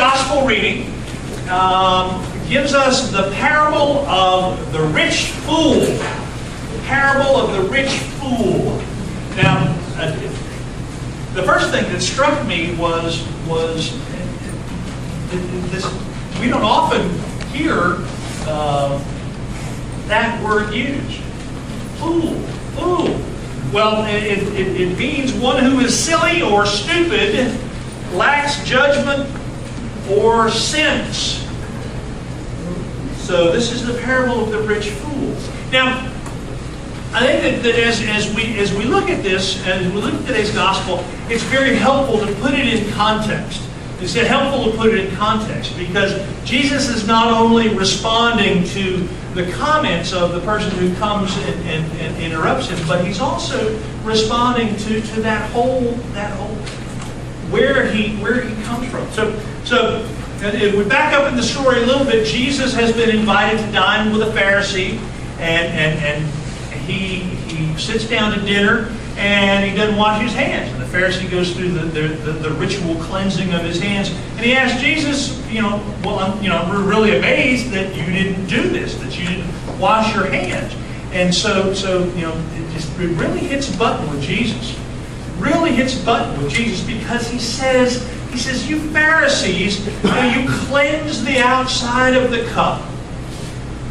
gospel reading gives us the parable of the rich fool. The parable of the rich fool. Now, the first thing that struck me was this. We don't often hear that word used. Fool, fool. Well, it means one who is silly or stupid, lacks judgment or sense. So this is the parable of the rich fool. Now, I think that as we look at this, as we look at today's gospel, it's very helpful to put it in context. It's helpful to put it in context because Jesus is not only responding to the comments of the person who comes and interrupts him, but he's also responding to that whole where he comes from. So if we back up in the story a little bit, Jesus has been invited to dine with a Pharisee, and he sits down to dinner, and he doesn't wash his hands. And the Pharisee goes through the ritual cleansing of his hands, and he asks Jesus, I'm really amazed that you didn't do this, that you didn't wash your hands. And so it really hits a button with Jesus. Really hits a button with Jesus because he says, you Pharisees, you cleanse the outside of the cup,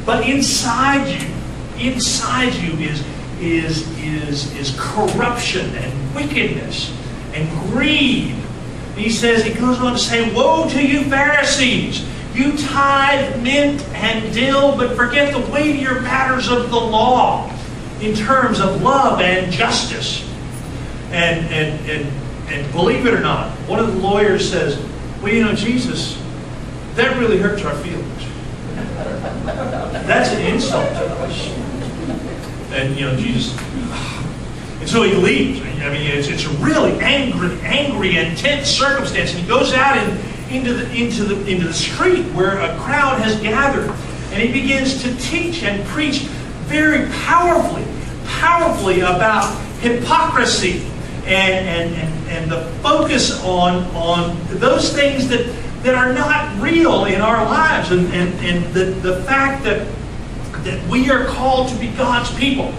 but inside you is corruption and wickedness and greed. And he goes on to say, woe to you Pharisees! You tithe mint and dill, but forget the weightier matters of the law in terms of love and justice. And believe it or not, one of the lawyers says, well, Jesus, that really hurts our feelings. That's an insult to us. And Jesus, and so he leaves. I mean, it's a really angry, intense circumstance. And he goes out into the street where a crowd has gathered, and he begins to teach and preach very powerfully about hypocrisy and the focus on those things that are not real in our lives, and the fact that we are called to be God's people.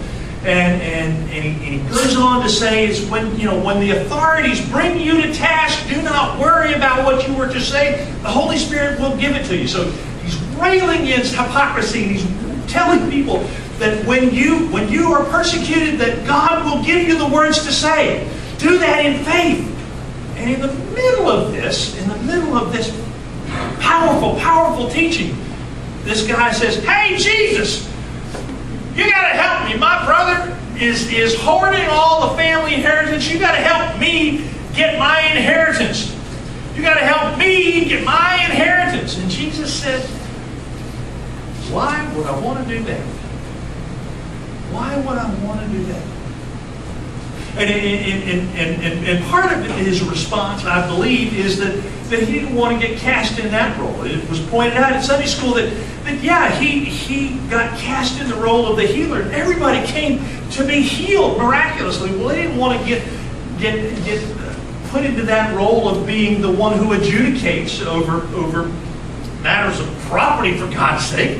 And he goes on to say, is when the authorities bring you to task, do not worry about what you were to say. The Holy Spirit will give it to you. So he's railing against hypocrisy, and he's telling people that when you are persecuted, that God will give you the words to say. Do that in faith. And in the middle of this powerful teaching, this guy says, hey, Jesus, you got to help me. My brother is hoarding all the family inheritance. You got to help me get my inheritance. You got to help me get my inheritance. And Jesus said, why would I want to do that? Why would I want to do that? And part of his response, I believe, is that he didn't want to get cast in that role. It was pointed out in Sunday school that he got cast in the role of the healer. Everybody came to be healed miraculously. Well, they didn't want to get put into that role of being the one who adjudicates over matters of property, for God's sake.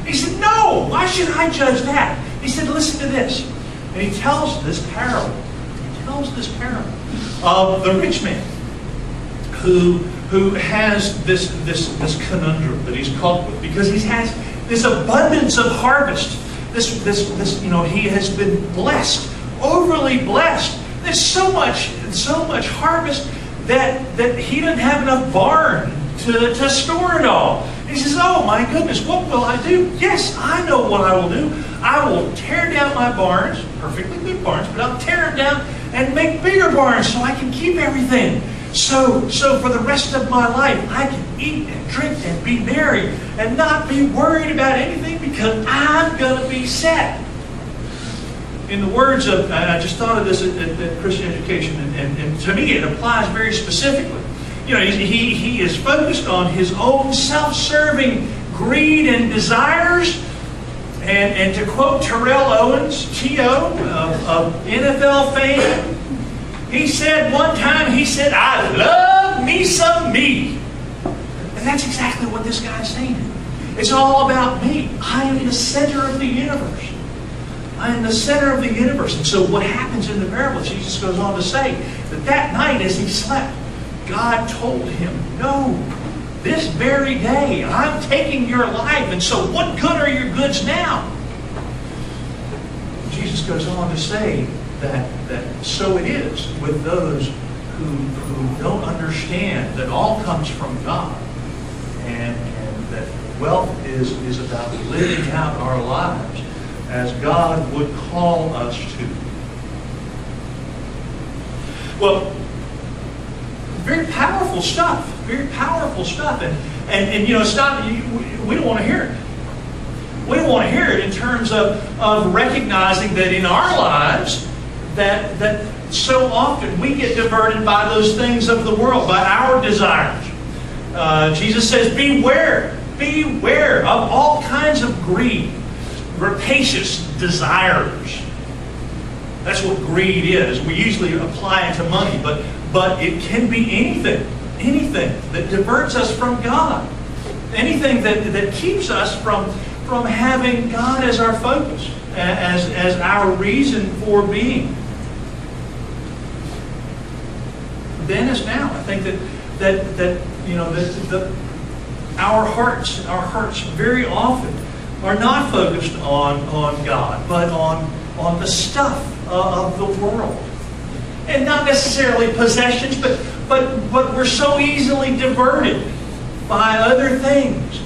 He said, no, why should I judge that? He said, listen to this. And he tells this parable. This parable of the rich man who has this conundrum that he's caught with, because he has this abundance of harvest. He has been blessed, overly blessed. There's so much harvest that he doesn't have enough barn to store it all. And he says, oh my goodness, what will I do? Yes, I know what I will do. I will tear down my barns, perfectly good barns, but I'll tear them down and make bigger barns so I can keep everything. So for the rest of my life, I can eat and drink and be merry and not be worried about anything because I'm going to be set. In the words of, I just thought of this at Christian Education, and to me it applies very specifically. He is focused on his own self-serving greed and desires. And to quote Terrell Owens, T.O. of NFL fame, he said one time, I love me some me. that's exactly what this guy's saying. It's all about me. I am the center of the universe. I am the center of the universe. And so what happens in the parable, Jesus goes on to say that that night as he slept, God told him, no, this very day I'm taking your life, and so what good are your goods now? Jesus goes on to say that so it is with those who don't understand that all comes from God, and that wealth is about living out our lives as God would call us to. Well, very powerful stuff. Very powerful stuff. And you know, it's not, we don't want to hear it. We don't want to hear it in terms of recognizing that in our lives, that so often we get diverted by those things of the world, by our desires. Jesus says, beware of all kinds of greed, rapacious desires. That's what greed is. We usually apply it to money, but it can be anything that diverts us from God. Anything that keeps us from having God as our focus, as our reason for being. Then as now, I think that you know, our hearts very often are not focused on God, but on the stuff of the world. And not necessarily possessions, but we're so easily diverted by other things.